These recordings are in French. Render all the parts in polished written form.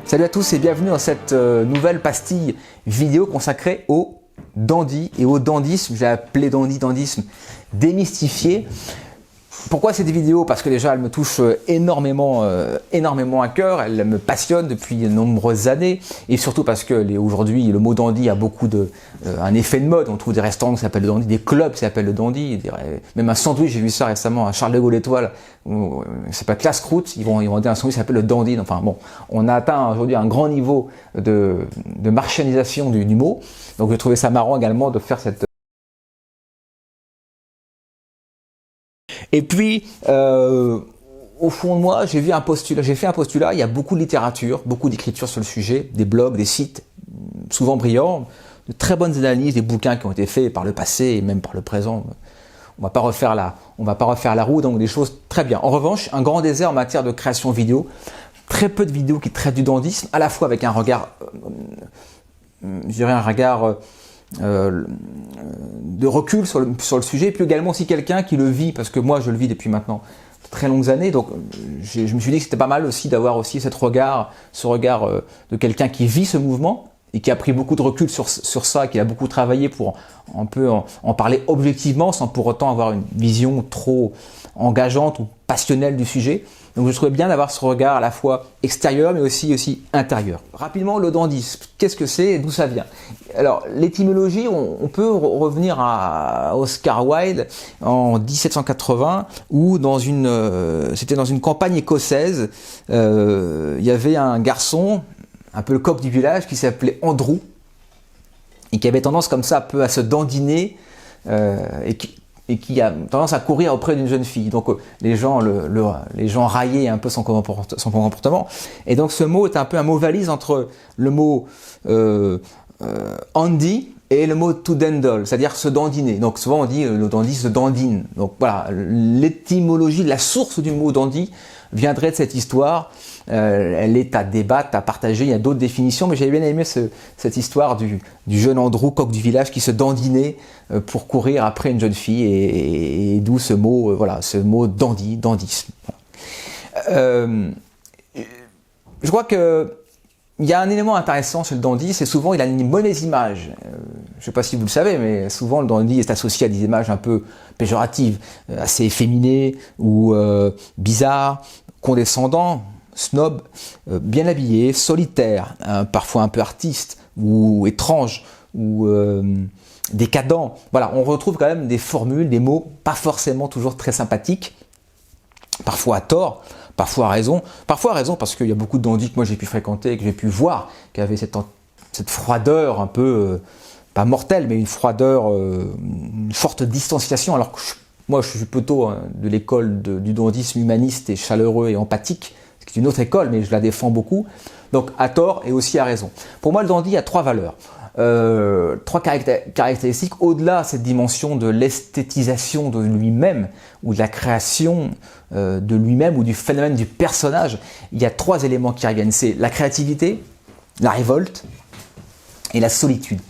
Salut à tous et bienvenue dans cette nouvelle pastille vidéo consacrée au dandy et au dandisme. J'ai appelé dandisme démystifié. Pourquoi cette vidéo? Parce que déjà elle me touche énormément à cœur, elle me passionne depuis de nombreuses années et surtout parce que aujourd'hui le mot dandy a beaucoup un effet de mode. On trouve des restaurants qui s'appellent le dandy, des clubs qui s'appellent le dandy, même un sandwich, j'ai vu ça récemment à Charles de Gaulle Étoile, ça s'appelle Classe-Croûte, ils vont dire un sandwich qui s'appelle le dandy. Enfin bon, on a atteint aujourd'hui un grand niveau de marchandisation du mot, donc j'ai trouvé ça marrant également de faire cette... Et puis, au fond de moi, j'ai fait un postulat, il y a beaucoup de littérature, beaucoup d'écriture sur le sujet, des blogs, des sites, souvent brillants, de très bonnes analyses, des bouquins qui ont été faits par le passé et même par le présent. On va pas refaire la roue, donc des choses très bien. En revanche, un grand désert en matière de création vidéo, très peu de vidéos qui traitent du dandisme, à la fois avec un regard, je dirais un regard de recul sur le sujet, et puis également aussi quelqu'un qui le vit, parce que moi je le vis depuis maintenant de très longues années, donc je me suis dit que c'était pas mal aussi d'avoir aussi ce regard de quelqu'un qui vit ce mouvement et qui a pris beaucoup de recul sur ça, qui a beaucoup travaillé pour un peu en parler objectivement sans pour autant avoir une vision trop engageante ou passionnelle du sujet. Donc je trouvais bien d'avoir ce regard à la fois extérieur mais aussi intérieur. Rapidement, le dandisme, qu'est-ce que c'est et d'où ça vient? Alors l'étymologie, on peut revenir à Oscar Wilde en 1780 où c'était dans une campagne écossaise, il y avait un garçon, un peu le coq du village, qui s'appelait Andrew et qui avait tendance comme ça un peu à se dandiner et qui a tendance à courir auprès d'une jeune fille. Donc les gens raillaient un peu son comportement. Et donc ce mot est un peu un mot valise entre le mot Andy et le mot to dandle, c'est-à-dire se dandiner. Donc souvent on dit le dandy se dandine. Donc voilà, l'étymologie, la source du mot dandy viendrait de cette histoire. Elle est à débattre, à partager, il y a d'autres définitions, mais j'ai bien aimé cette histoire du jeune Andrew, coq du village, qui se dandinait pour courir après une jeune fille, et d'où ce mot, ce mot dandisme. Je crois que il y a un élément intéressant sur le dandy, c'est souvent il a une mauvaise image. Je ne sais pas si vous le savez, mais souvent le dandy est associé à des images un peu péjoratives, assez efféminées ou bizarres, condescendants, snob, bien habillé, solitaire, parfois un peu artiste ou étrange ou décadent. Voilà, on retrouve quand même des formules, des mots pas forcément toujours très sympathiques, parfois à tort, parfois à raison parce qu'il y a beaucoup de dandys que moi j'ai pu fréquenter et que j'ai pu voir qui avaient cette froideur un peu, pas mortelle, mais une froideur, une forte distanciation, alors que moi je suis plutôt de l'école du dandysme humaniste et chaleureux et empathique, ce qui est une autre école, mais je la défends beaucoup, donc à tort et aussi à raison. Pour moi le dandy a trois valeurs. Trois caractéristiques au-delà de cette dimension de l'esthétisation de lui-même ou de la création de lui-même ou du phénomène du personnage. Il y a trois éléments qui reviennent, c'est la créativité, la révolte et la solitude.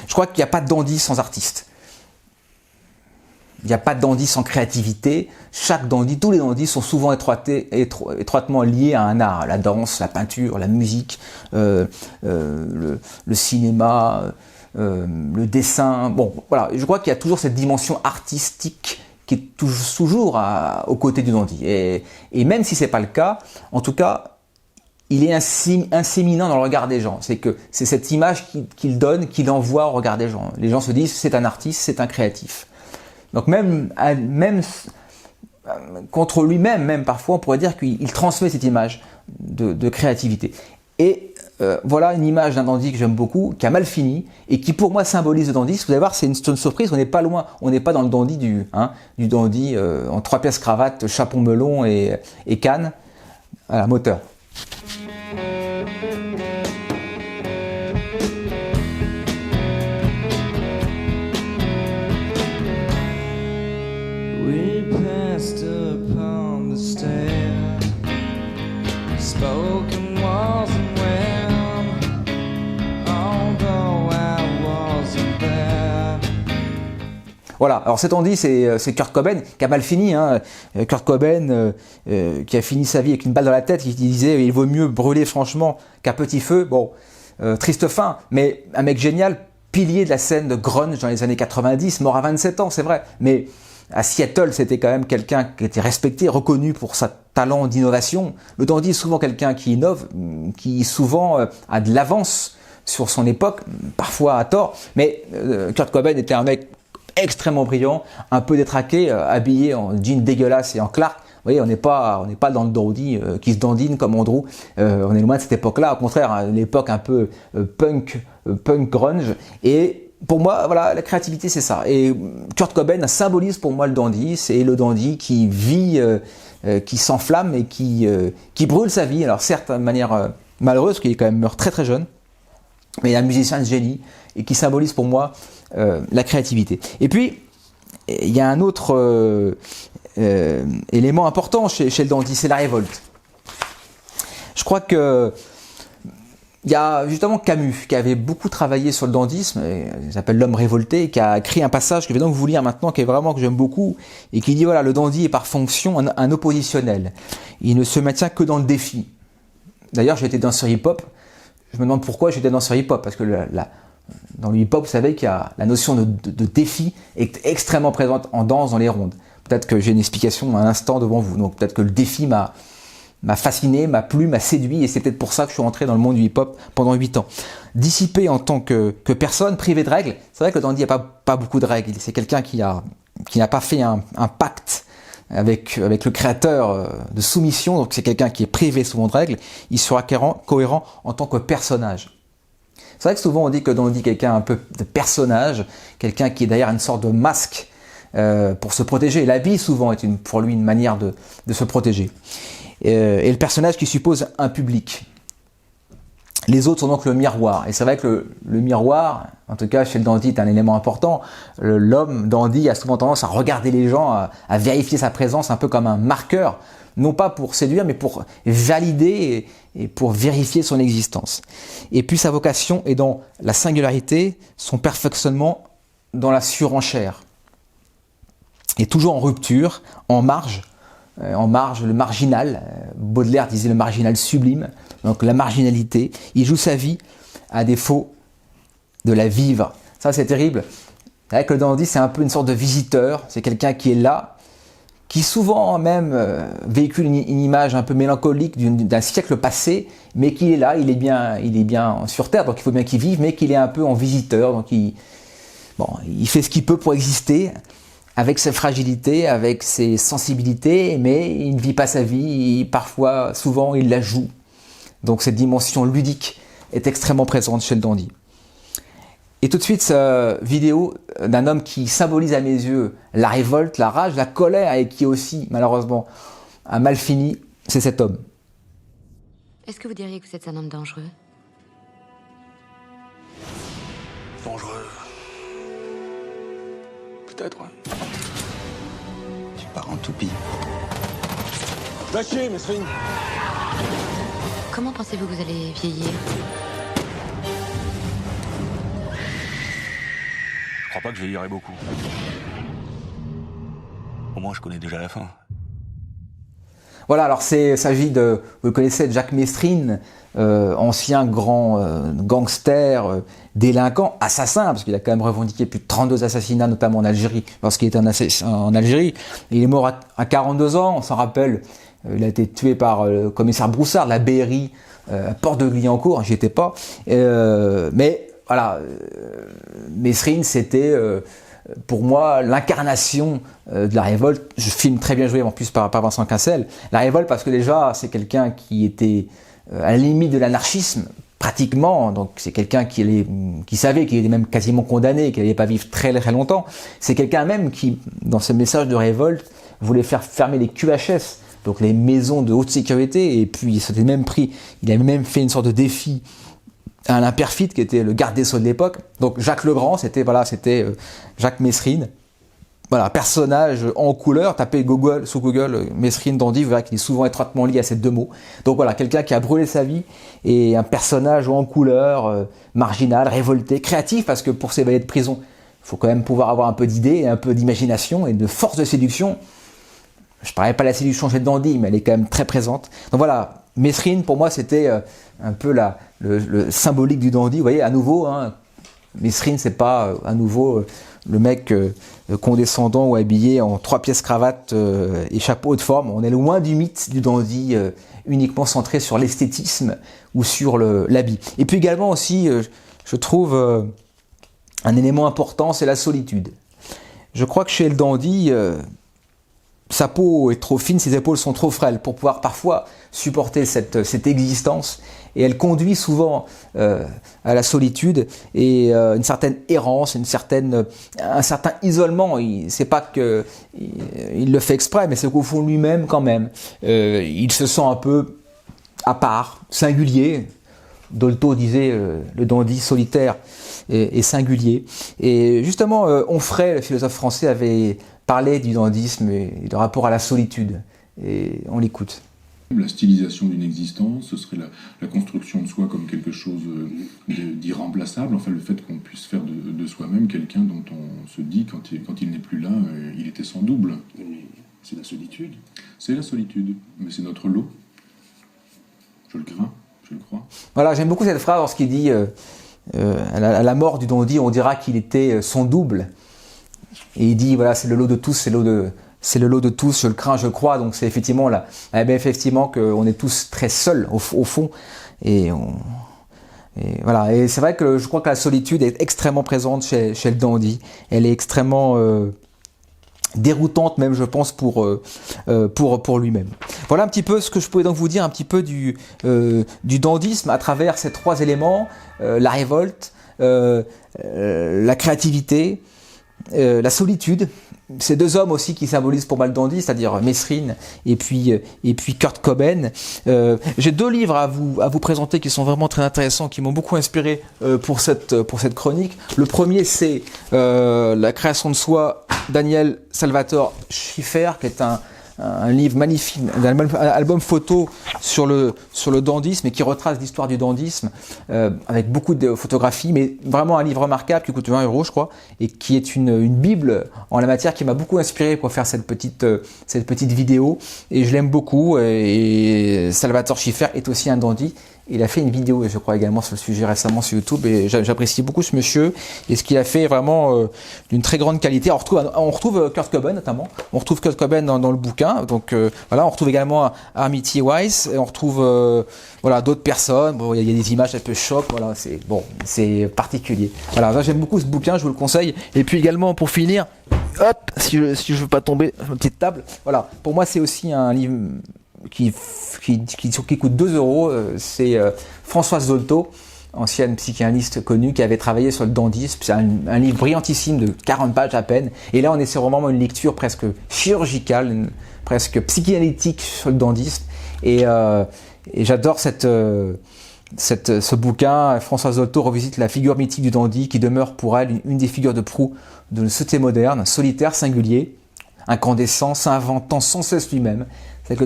Je crois qu'il n'y a pas de dandy sans artiste. Il n'y a pas de dandy sans créativité. Chaque dandy, tous les dandys sont souvent étroitement liés à un art, la danse, la peinture, la musique, le cinéma, le dessin. Bon, voilà, je crois qu'il y a toujours cette dimension artistique qui est toujours aux côtés du dandy. Et même si c'est pas le cas, en tout cas, il est inséminant dans le regard des gens. C'est cette image qu'il donne, qu'il envoie au regard des gens. Les gens se disent c'est un artiste, c'est un créatif. Donc même contre lui-même, même parfois, on pourrait dire qu'il transmet cette image de créativité. Et voilà une image d'un dandy que j'aime beaucoup, qui a mal fini, et qui pour moi symbolise le dandy. Vous allez voir, c'est une surprise, on n'est pas loin, on n'est pas dans le dandy du dandy en 3 pièces cravate, chapeau melon et canne. Voilà, moteur. We passed upon the stair, spoken walls and when, although I wasn't there. Voilà, alors cet dandy, c'est Kurt Cobain, qui a mal fini. Hein. Kurt Cobain, qui a fini sa vie avec une balle dans la tête, qui disait « il vaut mieux brûler franchement qu'à petit feu ». Bon, triste fin, mais un mec génial, pilier de la scène de grunge dans les années 90, mort à 27 ans, c'est vrai. Mais à Seattle, c'était quand même quelqu'un qui était respecté, reconnu pour sa talent d'innovation. Le dandy est souvent quelqu'un qui innove, qui souvent a de l'avance sur son époque, parfois à tort. Mais Kurt Cobain était un mec extrêmement brillant, un peu détraqué, habillé en jean dégueulasse et en Clark. Vous voyez, on n'est pas dans le dandy qui se dandine comme Andrew. On est loin de cette époque-là. Au contraire, hein, l'époque un peu punk grunge. Et pour moi, voilà, la créativité, c'est ça. Et Kurt Cobain symbolise pour moi le dandy. C'est le dandy qui vit, qui s'enflamme et qui brûle sa vie. Alors certes, de manière malheureuse, parce qu'il est quand même meurt très très jeune. Mais il est un musicien de génie et qui symbolise pour moi la créativité. Et puis, il y a un autre élément important chez le dandy, c'est la révolte. Je crois que il y a justement Camus qui avait beaucoup travaillé sur le dandysme, il s'appelle L'homme révolté, qui a écrit un passage que je vais donc vous lire maintenant, qui est vraiment que j'aime beaucoup, et qui dit voilà, le dandy est par fonction un oppositionnel. Il ne se maintient que dans le défi. D'ailleurs, j'ai été danseur hip-hop. Je me demande pourquoi j'étais danseur hip-hop, parce que dans le hip-hop, vous savez qu'il y a la notion de défi est extrêmement présente en danse dans les rondes. Peut-être que j'ai une explication à l'instant devant vous. Donc peut-être que le défi m'a fasciné, m'a plu, m'a séduit, et c'est peut-être pour ça que je suis rentré dans le monde du hip-hop pendant 8 ans. Dissipé en tant que personne, privé de règles, c'est vrai que le dandy n'a pas beaucoup de règles. C'est quelqu'un qui n'a pas fait un pacte avec le créateur de soumission, donc c'est quelqu'un qui est privé souvent de règles. Il sera cohérent en tant que personnage. C'est vrai que souvent on dit que dans le dandy, quelqu'un un peu de personnage, quelqu'un qui est derrière une sorte de masque pour se protéger. La vie souvent est pour lui une manière de se protéger. Et le personnage qui suppose un public. Les autres sont donc le miroir. Et c'est vrai que le miroir, en tout cas chez le dandy, est un élément important. L'homme dandy a souvent tendance à regarder les gens, à vérifier sa présence un peu comme un marqueur, non pas pour séduire, mais pour valider et pour vérifier son existence. Et puis sa vocation est dans la singularité, son perfectionnement dans la surenchère. Et toujours en rupture, en marge, le marginal. Baudelaire disait le marginal sublime, donc la marginalité. Il joue sa vie à défaut de la vivre. Ça, c'est terrible. Avec le dandy, c'est un peu une sorte de visiteur. C'est quelqu'un qui est là, qui souvent même véhicule une image un peu mélancolique d'un siècle passé, mais qui est là, il est bien sur Terre, donc il faut bien qu'il vive, mais qu'il est un peu en visiteur. Donc il fait ce qu'il peut pour exister, avec ses fragilités, avec ses sensibilités, mais il ne vit pas sa vie, parfois, souvent, il la joue. Donc cette dimension ludique est extrêmement présente chez le dandy. Et tout de suite, cette vidéo d'un homme qui symbolise à mes yeux la révolte, la rage, la colère, et qui aussi, malheureusement, a mal fini, c'est cet homme. Est-ce que vous diriez que vous êtes un homme dangereux? Dangereux. Peut-être, ouais. Tu pars en toupie. Lâchez, Mesrine. Comment pensez-vous que vous allez vieillir? Je crois pas que je vieillirai beaucoup. Au moins, je connais déjà la fin. Voilà, alors il s'agit de, vous connaissez Jack Mesrine, ancien grand gangster, délinquant, assassin, parce qu'il a quand même revendiqué plus de 32 assassinats, notamment en Algérie, lorsqu'il était en Algérie. Il est mort à 42 ans, on s'en rappelle, il a été tué par le commissaire Broussard, la BRI, à Porte de Guyancourt, j'y étais pas. Mais voilà, Mesrine, c'était pour moi l'incarnation de la révolte. Je filme très bien joué en plus par Vincent Cassel. La révolte parce que déjà c'est quelqu'un qui était à la limite de l'anarchisme pratiquement, donc c'est quelqu'un qui savait qu'il était même quasiment condamné, qu'il n'allait pas vivre très très longtemps. C'est quelqu'un même qui, dans ce message de révolte, voulait faire fermer les QHS, donc les maisons de haute sécurité, et puis il avait même fait une sorte de défi à Alain Peyrefitte, qui était le garde des Sceaux de l'époque. Donc Jacques Legrand, c'était Jacques Mesrine. Voilà, personnage en couleur, tapez sous Google Mesrine dandy, vous verrez qu'il est souvent étroitement lié à ces deux mots. Donc voilà, quelqu'un qui a brûlé sa vie et un personnage en couleur, marginal, révolté, créatif, parce que pour s'évader de prison, faut quand même pouvoir avoir un peu d'idées, un peu d'imagination et de force de séduction. Je ne parlais pas de la séduction chez le dandy, mais elle est quand même très présente. Donc voilà, Mesrine, pour moi, c'était un peu le symbolique du dandy. Vous voyez, à nouveau, hein, Mesrine, c'est pas à nouveau le mec condescendant ou habillé en 3 pièces cravate et chapeau de forme. On est loin du mythe du dandy uniquement centré sur l'esthétisme ou sur l'habit. Et puis également aussi, je trouve un élément important, c'est la solitude. Je crois que chez le dandy, sa peau est trop fine, ses épaules sont trop frêles pour pouvoir parfois supporter cette existence, et elle conduit souvent à la solitude et une certaine errance, un certain isolement. C'est pas que il le fait exprès, mais c'est qu'au fond lui-même quand même, il se sent un peu à part, singulier. Dolto disait le dandy solitaire et singulier. Et justement, Onfray, le philosophe français, avait parlé du dandysme et du rapport à la solitude. Et on l'écoute. La stylisation d'une existence, ce serait la construction de soi comme quelque chose d'irremplaçable, enfin le fait qu'on puisse faire de soi-même quelqu'un dont on se dit quand il n'est plus là, il était son double. Mais c'est la solitude. C'est la solitude, mais c'est notre lot. Je le crains, je le crois. Voilà, j'aime beaucoup cette phrase lorsqu'il dit à la mort du dandy, on dira qu'il était son double. Et il dit, voilà, c'est le lot de tous, c'est le lot de tous, je le crains, je le crois. Donc c'est effectivement là, effectivement qu'on est tous très seuls au fond. Et voilà. Et c'est vrai que je crois que la solitude est extrêmement présente chez le dandy. Elle est extrêmement déroutante même, je pense, pour lui-même. Voilà un petit peu ce que je pouvais donc vous dire un petit peu du dandysme à travers ces 3 éléments, la révolte, la créativité, la solitude. Ces 2 hommes aussi qui symbolisent pour moi le dandy, c'est-à-dire Mesrine et puis Kurt Cobain. J'ai 2 livres à vous présenter qui sont vraiment très intéressants, qui m'ont beaucoup inspiré pour cette chronique. Le premier, c'est La création de soi, Daniel Salvatore Schiffer, qui est un livre magnifique, un album photo sur le dandysme et qui retrace l'histoire du dandysme avec beaucoup de photographies, mais vraiment un livre remarquable qui coûte 20 €, je crois, et qui est une bible en la matière, qui m'a beaucoup inspiré pour faire cette petite vidéo, et je l'aime beaucoup. Et Salvatore Schiffer est aussi un dandy. Il a fait une vidéo, je crois, également sur le sujet récemment sur YouTube, et j'apprécie beaucoup ce monsieur et ce qu'il a fait, vraiment d'une très grande qualité. On retrouve Kurt Cobain notamment. On retrouve Kurt Cobain dans le bouquin. Donc voilà, on retrouve également Army T. Weiss, et on retrouve voilà, d'autres personnes. Bon, il y a des images un peu choc. Voilà, c'est particulier. Voilà, là, j'aime beaucoup ce bouquin, je vous le conseille. Et puis également, pour finir, hop, si je veux pas tomber sur ma petite table. Voilà, pour moi, c'est aussi un livre qui coûte 2 €, c'est Françoise Dolto, ancienne psychanalyste connue, qui avait travaillé sur le dandysme. C'est un livre brillantissime de 40 pages à peine, et là on est sur vraiment une lecture presque chirurgicale, presque psychanalytique sur le dandysme, et j'adore ce bouquin. Françoise Dolto revisite la figure mythique du dandy, qui demeure pour elle une des figures de proue de la société moderne, solitaire, singulier, incandescent, s'inventant sans cesse lui-même. C'est que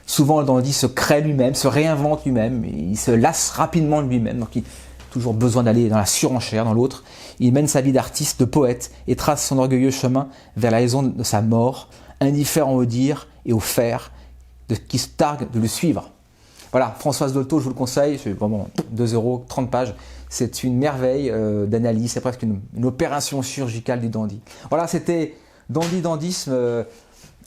souvent le dandy se crée lui-même, se réinvente lui-même, il se lasse rapidement de lui-même, donc il a toujours besoin d'aller dans la surenchère, dans l'autre. Il mène sa vie d'artiste, de poète, et trace son orgueilleux chemin vers la raison de sa mort, indifférent au dire et au faire, qui se targue de le suivre. Voilà, Françoise Dolto, je vous le conseille, c'est vraiment 2 €, 30 pages. C'est une merveille d'analyse, c'est presque une opération chirurgicale du dandy. Voilà, c'était dandysme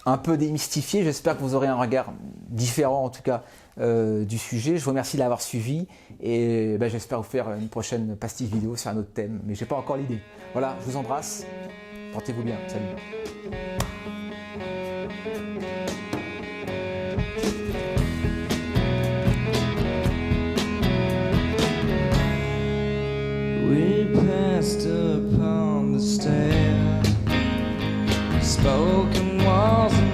un peu démystifié. J'espère que vous aurez un regard différent, en tout cas, du sujet. Je vous remercie de l'avoir suivi, et j'espère vous faire une prochaine pastille vidéo sur un autre thème, mais j'ai pas encore l'idée. Voilà, je vous embrasse, portez-vous bien, salut. We passed upon the stair, spoken walls and